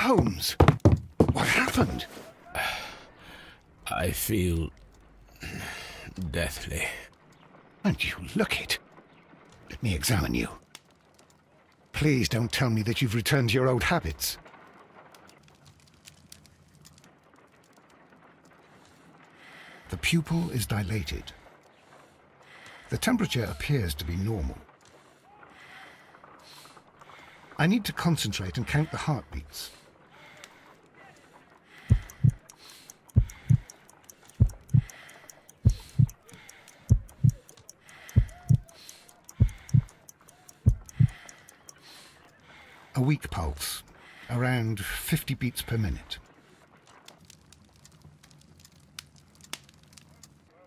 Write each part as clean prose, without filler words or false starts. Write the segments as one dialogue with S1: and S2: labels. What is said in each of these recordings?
S1: Holmes, what happened?
S2: I feel deathly.
S1: And you look it. Let me examine you. Please don't tell me that you've returned to your old habits. The pupil is dilated. The temperature appears to be normal. I need to concentrate and count the heartbeats. A weak pulse, around 50 beats per minute.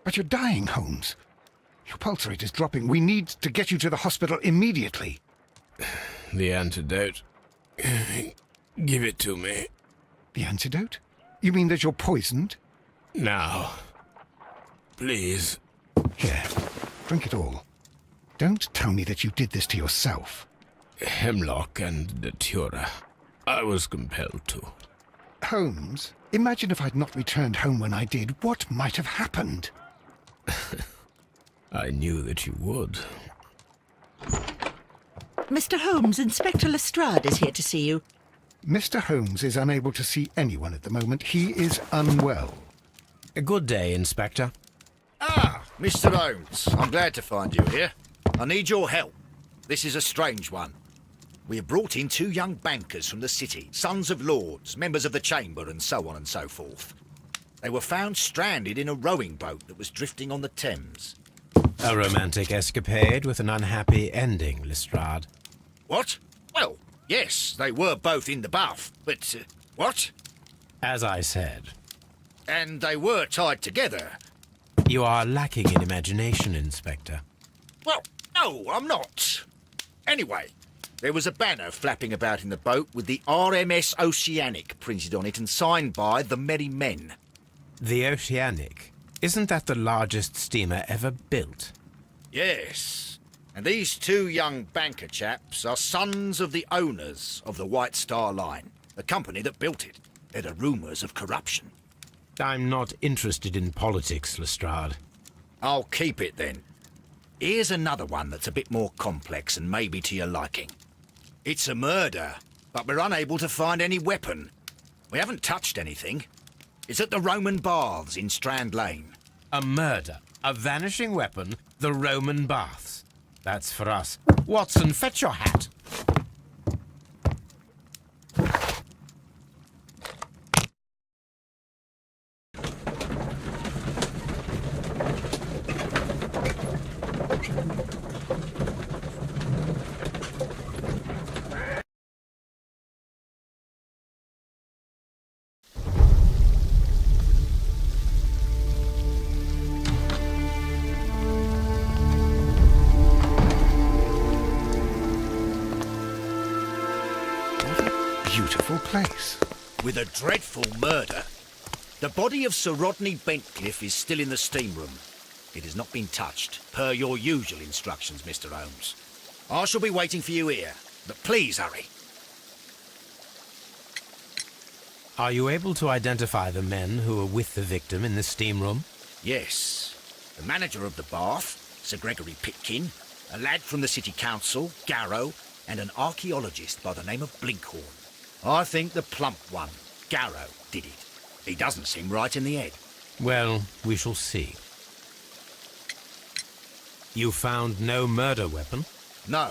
S1: But you're dying, Holmes. Your pulse rate is dropping. We need to get you to the hospital immediately.
S2: The antidote. Give it to me.
S1: The antidote? You mean that you're poisoned?
S2: Now. Please.
S1: Here, drink it all. Don't tell me that you did this to yourself.
S2: Hemlock and datura. I was compelled to.
S1: Holmes, imagine if I'd not returned home when I did. What might have happened?
S2: I knew that you would.
S3: Mr. Holmes, Inspector Lestrade is here to see you.
S1: Mr. Holmes is unable to see anyone at the moment. He is unwell.
S2: A good day, Inspector.
S4: Ah, Mr. Holmes, I'm glad to find you here. I need your help. This is a strange one. We have brought in 2 young bankers from the city, sons of lords, members of the chamber, and so on and so forth. They were found stranded in a rowing boat that was drifting on the Thames.
S2: A romantic escapade with an unhappy ending, Lestrade.
S4: What? Well, yes, they were both in the bath, but... what?
S2: As I said,
S4: And they were tied together.
S2: you are lacking in imagination, Inspector.
S4: Well, no, I'm not. Anyway, there was a banner flapping about in the boat with the RMS Oceanic printed on it and signed by the Merry Men.
S2: The Oceanic. Isn't that the largest steamer ever built?
S4: Yes, and these 2 young banker chaps are sons of the owners of the White Star Line, the company that built it. There are rumours of corruption.
S2: I'm not interested in politics, Lestrade.
S4: I'll keep it then. Here's another one that's a bit more complex and maybe to your liking. It's a murder, but we're unable to find any weapon. We haven't touched anything. It's at the Roman Baths in Strand Lane.
S2: A murder, a vanishing weapon, the Roman Baths. That's for us. Watson, fetch your hat.
S1: Beautiful place.
S4: With a dreadful murder. The body of Sir Rodney Bentcliffe is still in the steam room. It has not been touched, per your usual instructions, Mr. Holmes. I shall be waiting for you here, but please hurry.
S2: Are you able to identify the men who were with the victim in the steam room?
S4: Yes. The manager of the bath, Sir Gregory Pitkin, a lad from the City Council, Garrow, and an archaeologist by the name of Blinkhorn. I think the plump one, Garrow, did it. He doesn't seem right in the head.
S2: Well, we shall see. You found no murder weapon?
S4: No,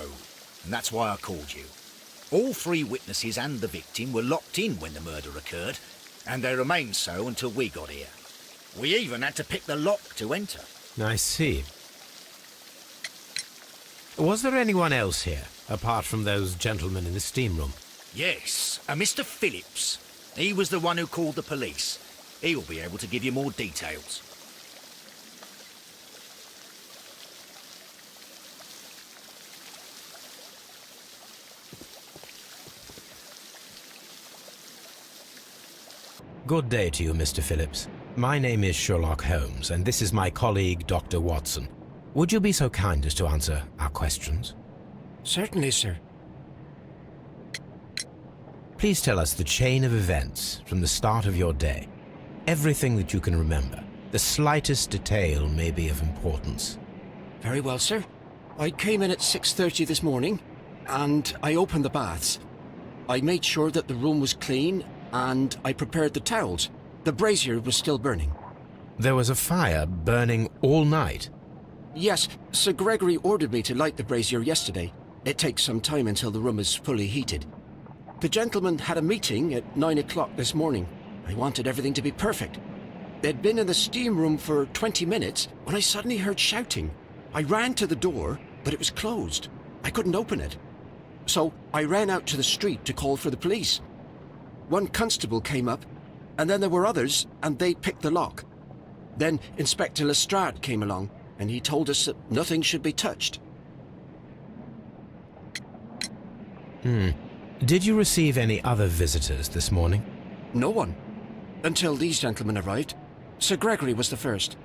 S4: and that's why I called you. All 3 witnesses and the victim were locked in when the murder occurred, and they remained so until we got here. We even had to pick the lock to enter.
S2: I see. Was there anyone else here, apart from those gentlemen in the steam room?
S4: Yes, a Mr. Phillips. He was the one who called the police. He'll be able to give you more details.
S2: Good day to you, Mr. Phillips. My name is Sherlock Holmes, and this is my colleague, Dr. Watson. Would you be so kind as to answer our questions?
S5: Certainly, sir.
S2: Please tell us the chain of events from the start of your day. Everything that you can remember. The slightest detail may be of importance.
S5: Very well, sir. I came in at 6:30 this morning, and I opened the baths. I made sure that the room was clean, and I prepared the towels. The brazier was still burning.
S2: There was a fire burning all night.
S5: Yes, Sir Gregory ordered me to light the brazier yesterday. It takes some time until the room is fully heated. The gentlemen had a meeting at 9 o'clock this morning. I wanted everything to be perfect. They'd been in the steam room for 20 minutes when I suddenly heard shouting. I ran to the door, but it was closed. I couldn't open it. So I ran out to the street to call for the police. One constable came up, and then there were others, and they picked the lock. Then Inspector Lestrade came along, and he told us that nothing should be touched.
S2: Did you receive any other visitors this morning?
S5: No one. Until these gentlemen arrived. Sir Gregory was the first.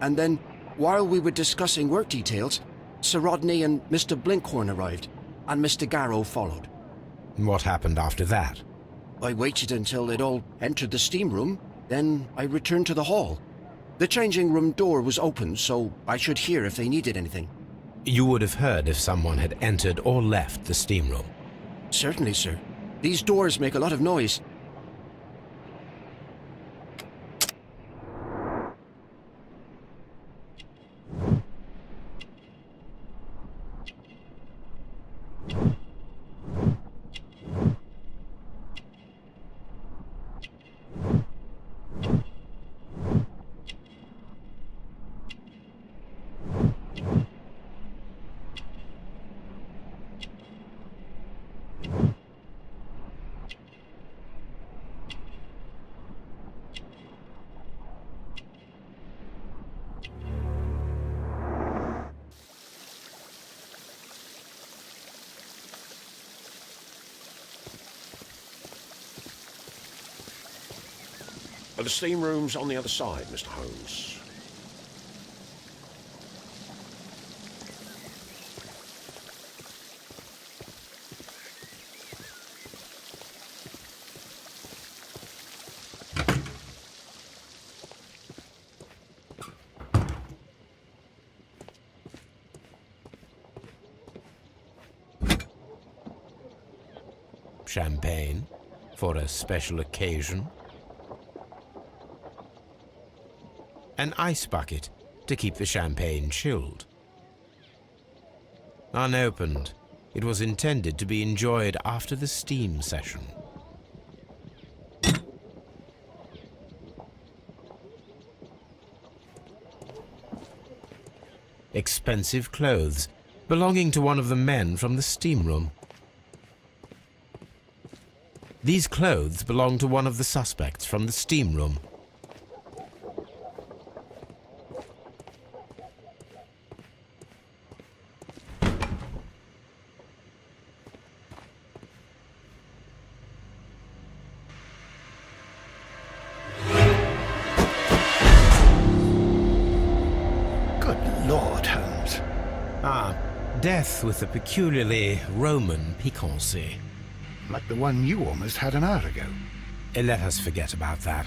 S5: And then, while we were discussing work details, Sir Rodney and Mr. Blinkhorn arrived, and Mr. Garrow followed.
S2: What happened after that?
S5: I waited until they'd all entered the steam room, then I returned to the hall. The changing room door was open, so I should hear if they needed anything.
S2: You would have heard if someone had entered or left the steam room.
S5: Certainly, sir. These doors make a lot of noise.
S6: The steam room's on the other side, Mr. Holmes.
S2: Champagne for a special occasion. An ice bucket to keep the champagne chilled. Unopened, it was intended to be enjoyed after the steam session. Expensive clothes belonging to one of the men from the steam room. These clothes belong to one of the suspects from the steam room.
S1: Good Lord, Holmes.
S2: Death with a peculiarly Roman piquancy.
S1: Like the one you almost had an hour ago.
S2: Let us forget about that.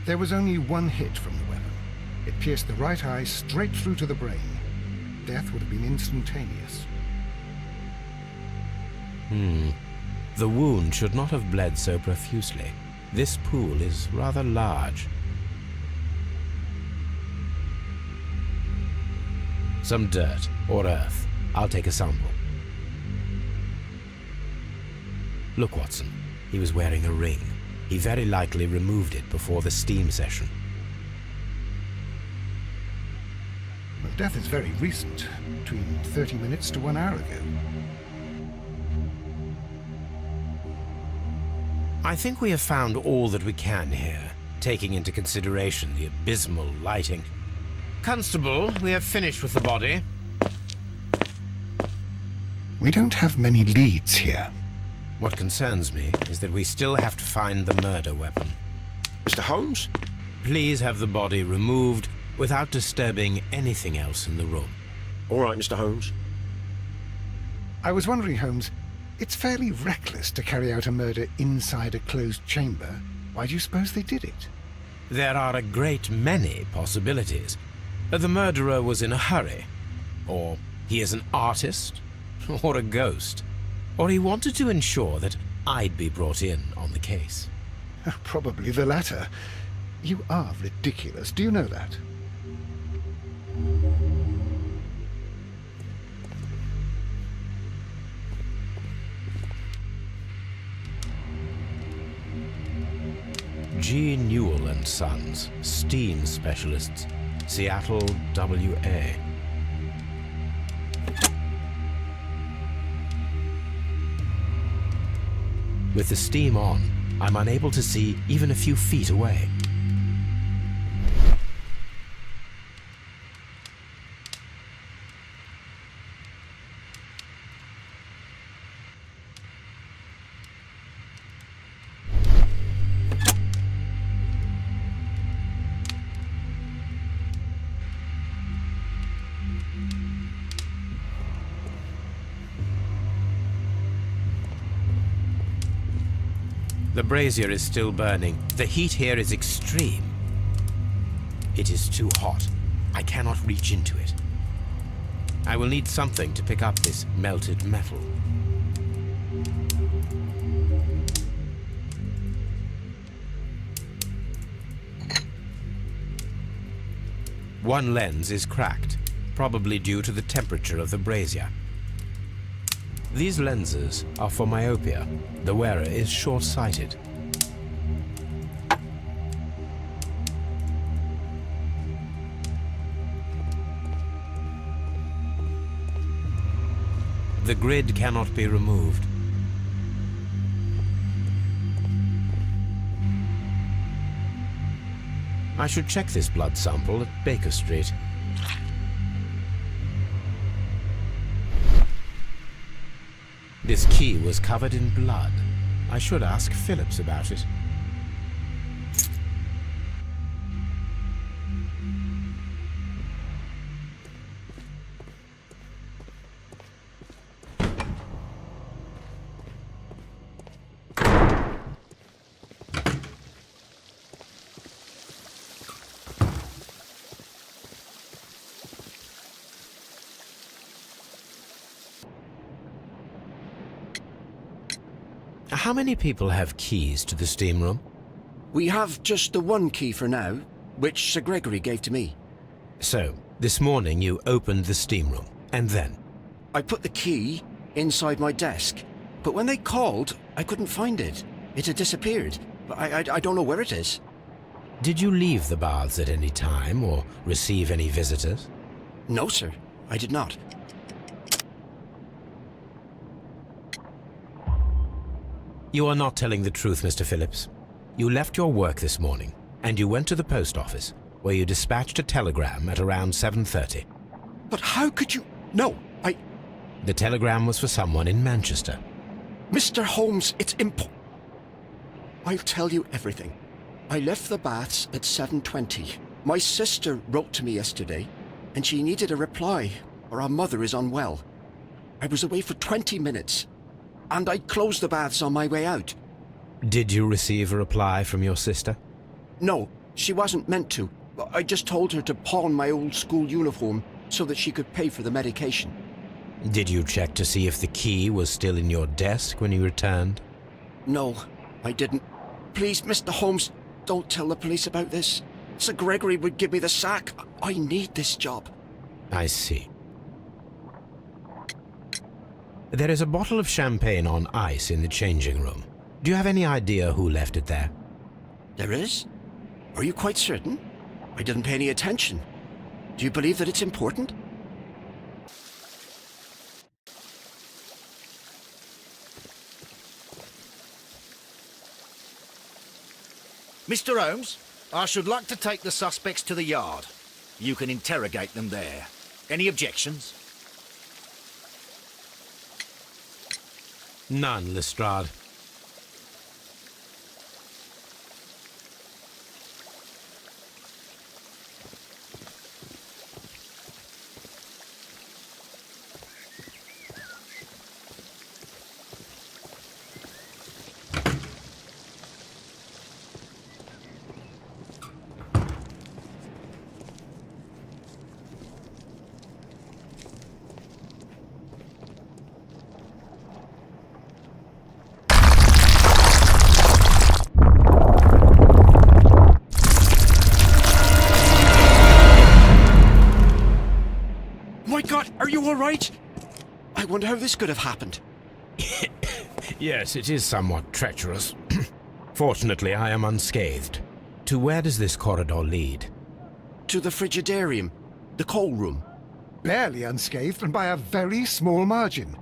S1: There was only one hit from the weapon. It pierced the right eye straight through to the brain. Death would have been instantaneous.
S2: The wound should not have bled so profusely. This pool is rather large. Some dirt or earth. I'll take a sample. Look, Watson. He was wearing a ring. He very likely removed it before the steam session.
S1: Well, death is very recent, between 30 minutes to 1 hour ago.
S2: I think we have found all that we can here, taking into consideration the abysmal lighting. Constable, we have finished with the body.
S1: We don't have many leads here.
S2: What concerns me is that we still have to find the murder weapon.
S6: Mr. Holmes?
S2: Please have the body removed without disturbing anything else in the room.
S6: All right, Mr. Holmes.
S1: I was wondering, Holmes, it's fairly reckless to carry out a murder inside a closed chamber. Why do you suppose they did it?
S2: There are a great many possibilities. The murderer was in a hurry, or he is an artist, or a ghost, or he wanted to ensure that I'd be brought in on the case.
S1: Probably the latter. You are ridiculous, do you know that?
S2: G. Newell and Sons, steam specialists, Seattle, WA. With the steam on, I'm unable to see even a few feet away. The brazier is still burning. The heat here is extreme. It is too hot. I cannot reach into it. I will need something to pick up this melted metal. One lens is cracked, probably due to the temperature of the brazier. These lenses are for myopia. The wearer is short-sighted. The grid cannot be removed. I should check this blood sample at Baker Street. This key was covered in blood. I should ask Phillips about it. How many people have keys to the steam room?
S5: We have just the one key for now, which Sir Gregory gave to me.
S2: So, this morning you opened the steam room, and then?
S5: I put the key inside my desk, but when they called, I couldn't find it. It had disappeared. I don't know where it is.
S2: Did you leave the baths at any time, or receive any visitors?
S5: No, sir, I did not.
S2: You are not telling the truth, Mr. Phillips. You left your work this morning, and you went to the post office, where you dispatched a telegram at around 7:30.
S5: But how could you... No,
S2: The telegram was for someone in Manchester.
S5: Mr. Holmes, it's I'll tell you everything. I left the baths at 7:20. My sister wrote to me yesterday, and she needed a reply, or our mother is unwell. I was away for 20 minutes, and I closed the baths on my way out.
S2: Did you receive a reply from your sister?
S5: No, she wasn't meant to. I just told her to pawn my old school uniform so that she could pay for the medication.
S2: Did you check to see if the key was still in your desk when you returned?
S5: No, I didn't. Please, Mr. Holmes, don't tell the police about this. Sir Gregory would give me the sack. I need this job.
S2: I see. There is a bottle of champagne on ice in the changing room. Do you have any idea who left it there?
S5: There is? Are you quite certain? I didn't pay any attention. Do you believe that it's important?
S4: Mr. Holmes, I should like to take the suspects to the yard. You can interrogate them there. Any objections?
S2: None, Lestrade.
S5: right? I wonder how this could have happened.
S2: Yes, it is somewhat treacherous. Fortunately, I am unscathed. To where does this corridor lead?
S5: To the frigidarium, the coal room.
S1: Barely unscathed and by a very small margin.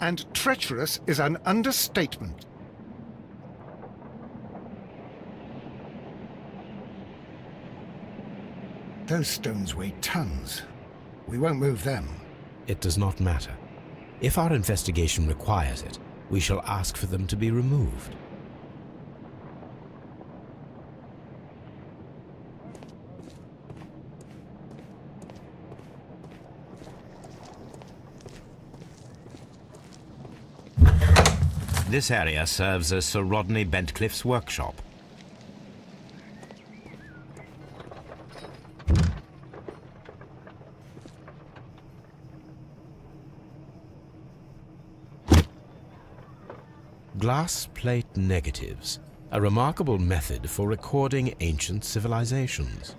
S1: And treacherous is an understatement. Those stones weigh tons. We won't move them.
S2: It does not matter. If our investigation requires it, we shall ask for them to be removed. This area serves as Sir Rodney Bentcliffe's workshop. Glass plate negatives, a remarkable method for recording ancient civilizations.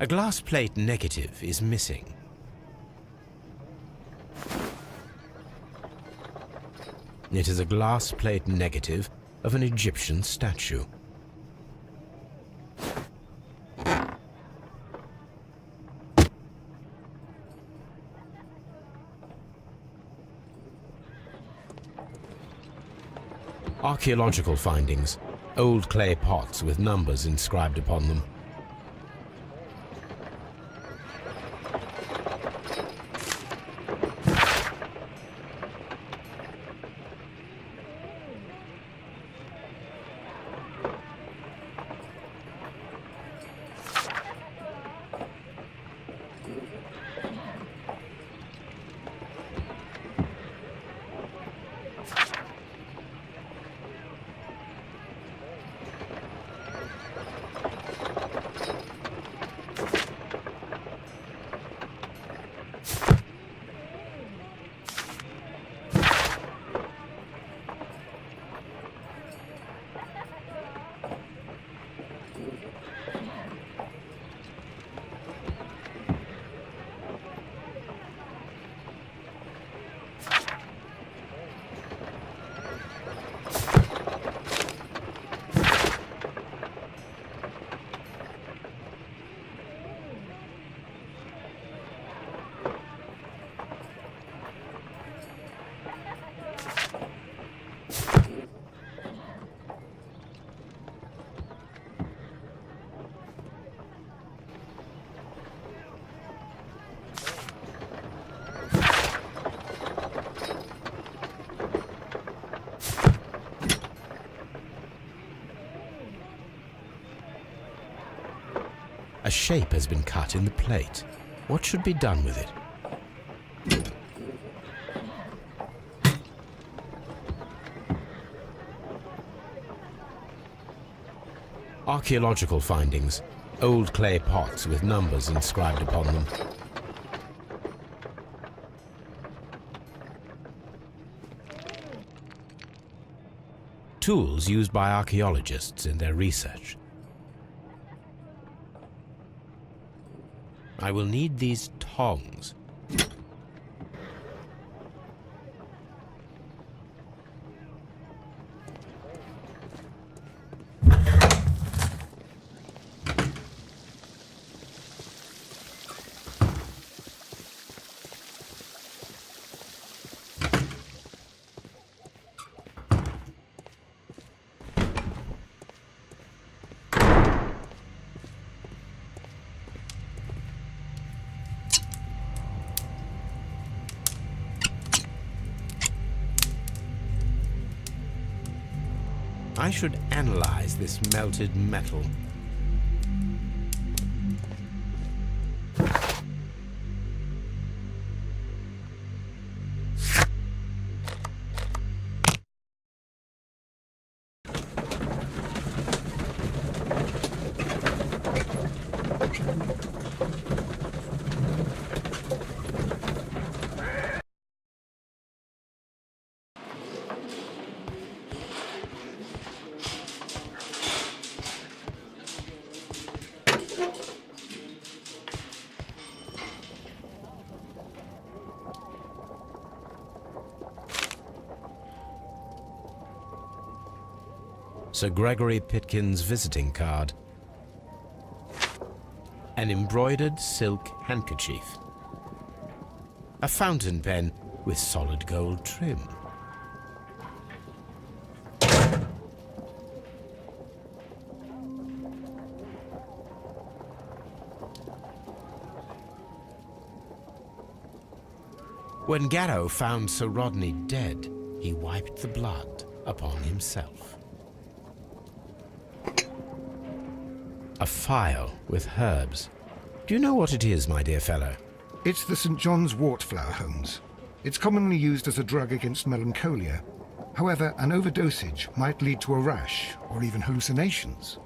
S2: A glass plate negative is missing. It is a glass plate negative of an Egyptian statue. Archaeological findings, old clay pots with numbers inscribed upon them. A shape has been cut in the plate. What should be done with it? Archaeological findings, old clay pots with numbers inscribed upon them. Tools used by archaeologists in their research. I will need these tongs. I should analyze this melted metal. Sir Gregory Pitkin's visiting card. An embroidered silk handkerchief. A fountain pen with solid gold trim. When Garrow found Sir Rodney dead, he wiped the blood upon himself. A phial with herbs. Do you know what it is, my dear fellow?
S1: It's the St. John's wort flower, Holmes. It's commonly used as a drug against melancholia. However, an overdosage might lead to a rash or even hallucinations.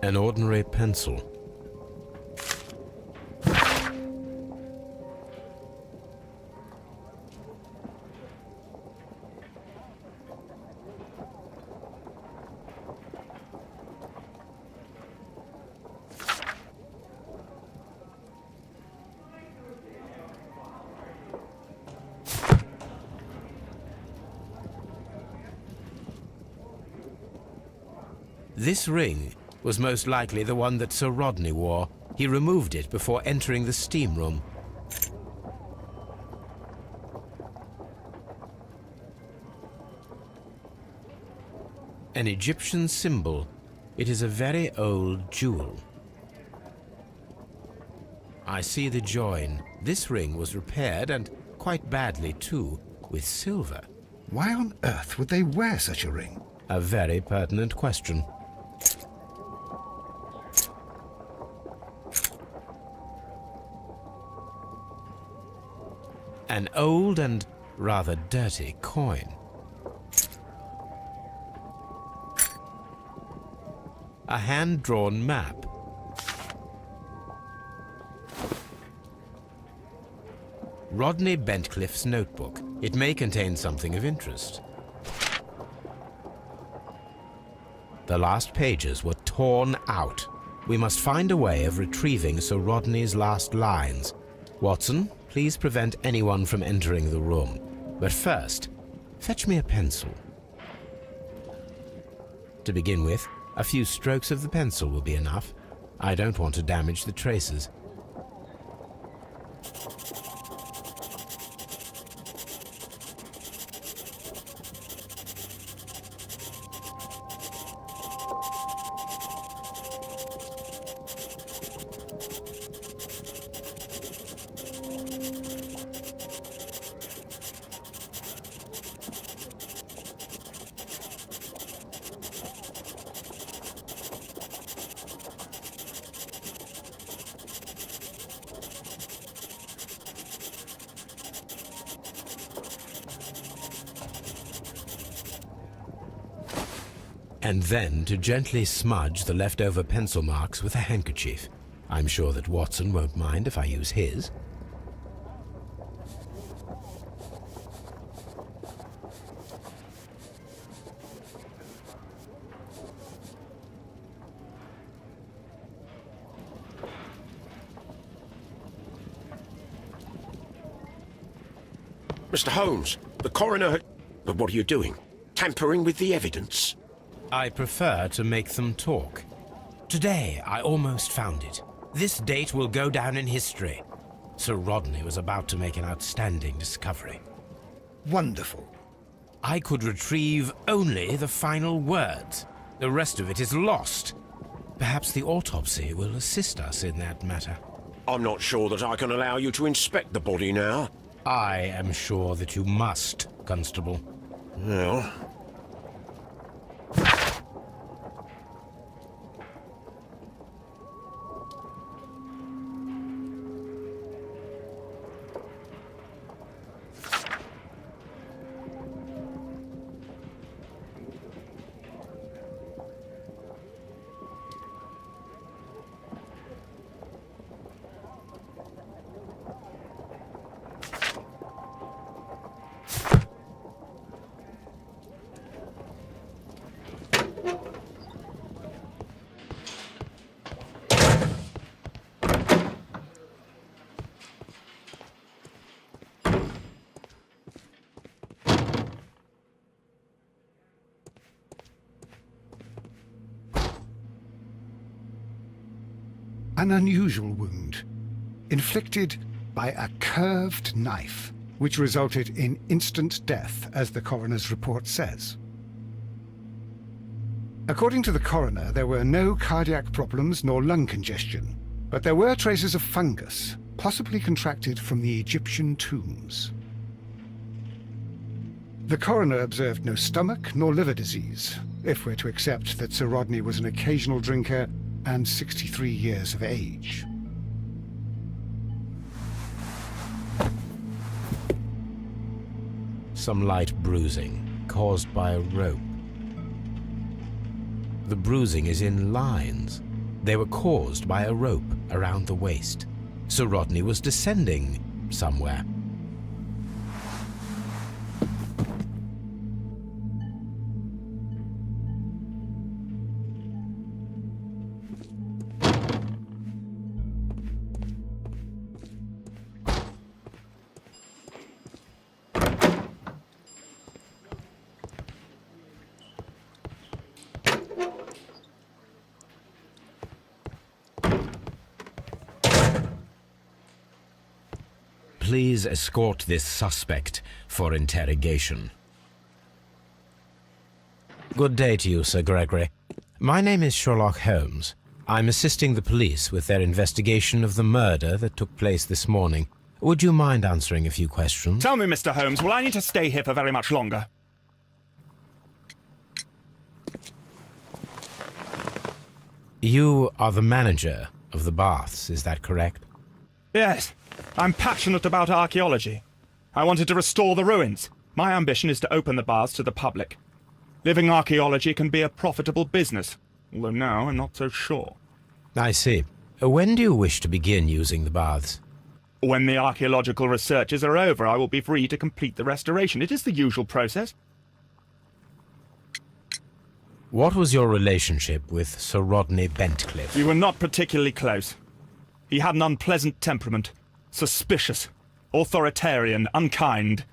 S2: An ordinary pencil. This ring was most likely the one that Sir Rodney wore. He removed it before entering the steam room. An Egyptian symbol. It is a very old jewel. I see the join. This ring was repaired, and quite badly too, with silver.
S1: Why on earth would they wear such a ring?
S2: A very pertinent question. An old and rather dirty coin. A hand-drawn map. Rodney Bentcliffe's notebook. It may contain something of interest. The last pages were torn out. We must find a way of retrieving Sir Rodney's last lines. Watson, please prevent anyone from entering the room. But first, fetch me a pencil. To begin with, a few strokes of the pencil will be enough. I don't want to damage the traces. And then to gently smudge the leftover pencil marks with a handkerchief. I'm sure that Watson won't mind if I use his.
S6: Mr. Holmes, the coroner... But what are you doing? Tampering with the evidence?
S2: I prefer to make them talk. Today, I almost found it. This date will go down in history. Sir Rodney was about to make an outstanding discovery.
S1: Wonderful.
S2: I could retrieve only the final words. The rest of it is lost. Perhaps the autopsy will assist us in that matter.
S6: I'm not sure that I can allow you to inspect the body now.
S2: I am sure that you must, Constable.
S6: Well...
S1: an unusual wound, inflicted by a curved knife, which resulted in instant death, as the coroner's report says. According to the coroner, there were no cardiac problems nor lung congestion, but there were traces of fungus, possibly contracted from the Egyptian tombs. The coroner observed no stomach nor liver disease, if we're to accept that Sir Rodney was an occasional drinker and 63 years of age.
S2: Some light bruising, caused by a rope. The bruising is in lines. They were caused by a rope around the waist. Sir Rodney was descending somewhere. Please escort this suspect for interrogation. Good day to you, Sir Gregory. My name is Sherlock Holmes. I'm assisting the police with their investigation of the murder that took place this morning. Would you mind answering a few questions?
S7: Tell me, Mr. Holmes, will I need to stay here for very much longer?
S2: You are the manager of the baths, is that correct?
S7: Yes. I'm passionate about archaeology. I wanted to restore the ruins. My ambition is to open the baths to the public. Living archaeology can be a profitable business, although now I'm not so sure.
S2: I see. When do you wish to begin using the baths?
S7: When the archaeological researches are over, I will be free to complete the restoration. It is the usual process.
S2: What was your relationship with Sir Rodney Bentcliffe?
S7: We were not particularly close. He had an unpleasant temperament. Suspicious, authoritarian, unkind.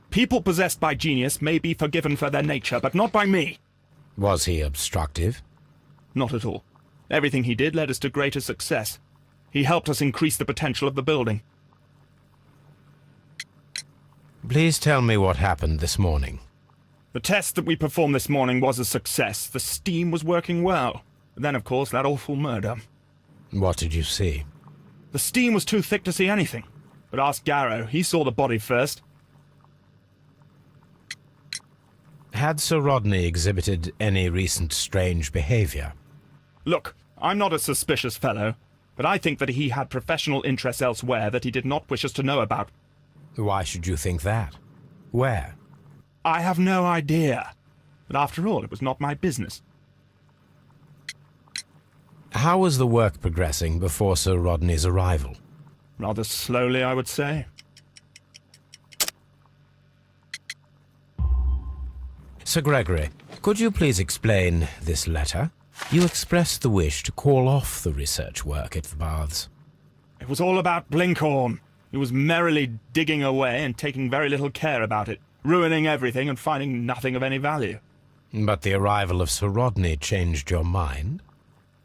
S7: People possessed by genius may be forgiven for their nature, but not by me.
S2: Was he obstructive?
S7: Not at all. Everything he did led us to greater success. He helped us increase the potential of the building.
S2: Please tell me what happened this morning.
S7: The test that we performed this morning was a success. The steam was working well. Then, of course, that awful murder.
S2: What did you see?
S7: The steam was too thick to see anything. But ask Garrow. He saw the body first.
S2: Had Sir Rodney exhibited any recent strange behavior?
S7: Look, I'm not a suspicious fellow, but I think that he had professional interests elsewhere that he did not wish us to know about.
S2: Why should you think that? Where?
S7: I have no idea. But after all, it was not my business.
S2: How was the work progressing before Sir Rodney's arrival?
S7: Rather slowly, I would say.
S2: Sir Gregory, could you please explain this letter? You expressed the wish to call off the research work at the baths.
S7: It was all about Blinkhorn. He was merrily digging away and taking very little care about it, ruining everything and finding nothing of any value.
S2: But the arrival of Sir Rodney changed your mind?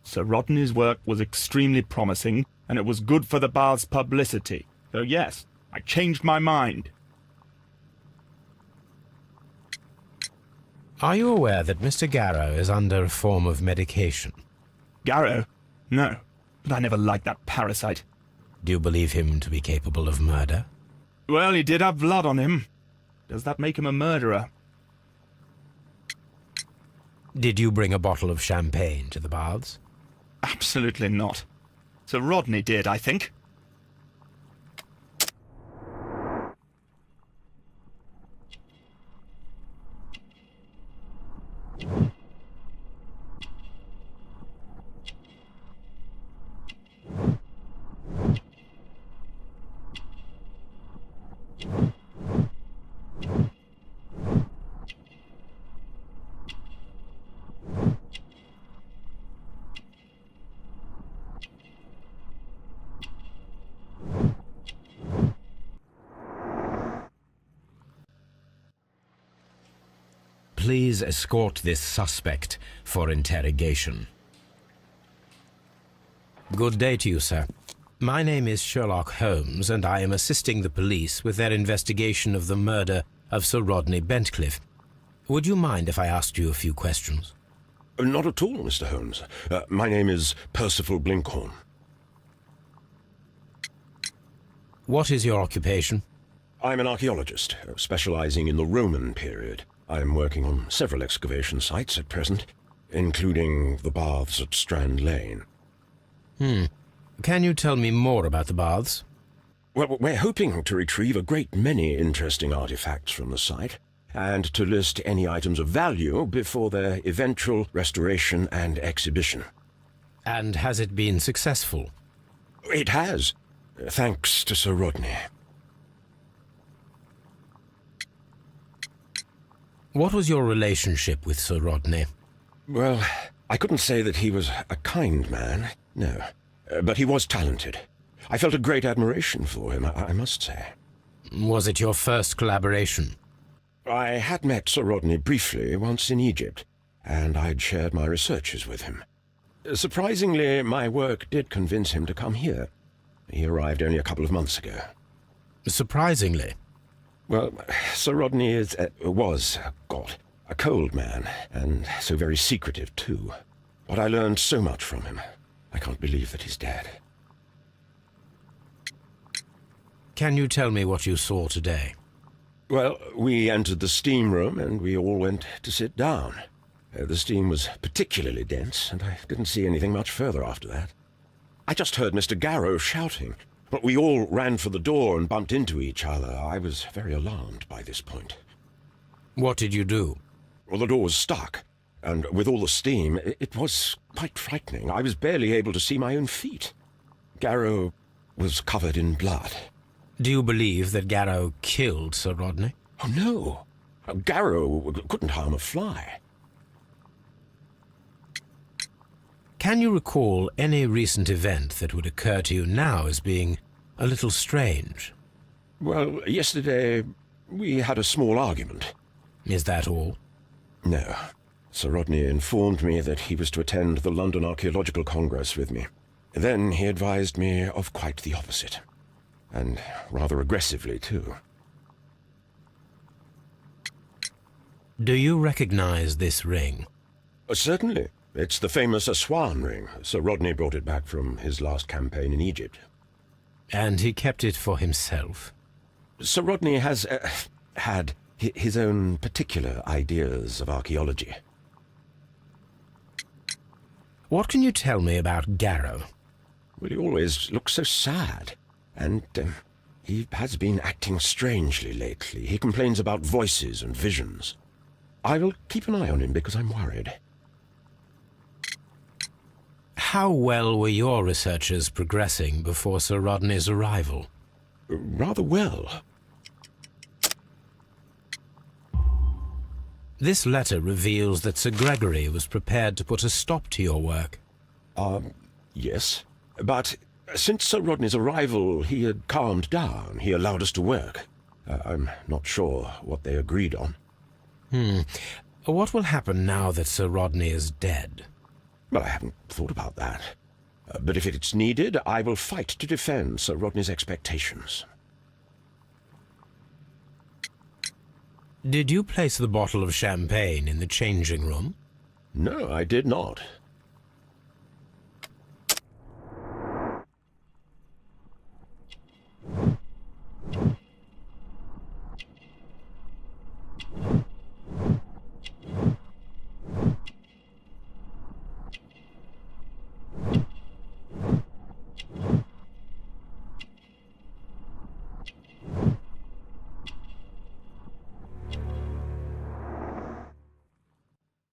S7: Sir Rodney's work was extremely promising, and it was good for the bath's publicity. So yes, I changed my mind.
S2: Are you aware that Mr. Garrow is under a form of medication?
S7: Garrow? No, but I never liked that parasite.
S2: Do you believe him to be capable of murder?
S7: Well, he did have blood on him. Does that make him a murderer?
S2: Did you bring a bottle of champagne to the baths?
S7: Absolutely not. Sir Rodney did, I think.
S2: Please escort this suspect for interrogation. Good day to you, sir. My name is Sherlock Holmes, and I am assisting the police with their investigation of the murder of Sir Rodney Bentcliffe. Would you mind if I asked you a few questions?
S6: Not at all, Mr. Holmes. My name is Percival Blinkhorn.
S2: What is your occupation?
S6: I'm an archaeologist, specializing in the Roman period. I'm working on several excavation sites at present, including the baths at Strand Lane.
S2: Can you tell me more about the baths?
S6: Well, we're hoping to retrieve a great many interesting artifacts from the site, and to list any items of value before their eventual restoration and exhibition.
S2: And has it been successful?
S6: It has, thanks to Sir Rodney.
S2: What was your relationship with Sir Rodney?
S6: Well, I couldn't say that he was a kind man, no. But he was talented. I felt a great admiration for him, I must say.
S2: Was it your first collaboration?
S6: I had met Sir Rodney briefly once in Egypt, and I'd shared my researches with him. Surprisingly, my work did convince him to come here. He arrived only a couple of months ago.
S2: Surprisingly?
S6: Well, Sir Rodney was a cold man, and so very secretive, too. But I learned so much from him. I can't believe that he's dead.
S2: Can you tell me what you saw today?
S6: Well, we entered the steam room, and we all went to sit down. The steam was particularly dense, and I didn't see anything much further after that. I just heard Mr. Garrow shouting, but we all ran for the door and bumped into each other. I was very alarmed by this point.
S2: What did you do?
S6: Well, the door was stuck, and with all the steam, it was quite frightening. I was barely able to see my own feet. Garrow was covered in blood.
S2: Do you believe that Garrow killed Sir Rodney?
S6: Oh, no. Garrow couldn't harm a fly.
S2: Can you recall any recent event that would occur to you now as being a little strange?
S6: Well, yesterday we had a small argument.
S2: Is that all?
S6: No. Sir Rodney informed me that he was to attend the London Archaeological Congress with me. Then he advised me of quite the opposite. And rather aggressively, too.
S2: Do you recognize this ring?
S6: Certainly. It's the famous Aswan ring. Sir Rodney brought it back from his last campaign in Egypt.
S2: And he kept it for himself?
S6: Sir Rodney has had his own particular ideas of archaeology.
S2: What can you tell me about Garrow?
S6: Well, he always looks so sad. And he has been acting strangely lately. He complains about voices and visions. I will keep an eye on him because I'm worried.
S2: How well were your researches progressing before Sir Rodney's arrival?
S6: Rather well.
S2: This letter reveals that Sir Gregory was prepared to put a stop to your work.
S6: Yes. But since Sir Rodney's arrival, he had calmed down. He allowed us to work. I'm not sure what they agreed on.
S2: What will happen now that Sir Rodney is dead?
S6: Well, I haven't thought about that. But if it's needed, I will fight to defend Sir Rodney's expectations.
S2: Did you place the bottle of champagne in the changing room?
S6: No, I did not.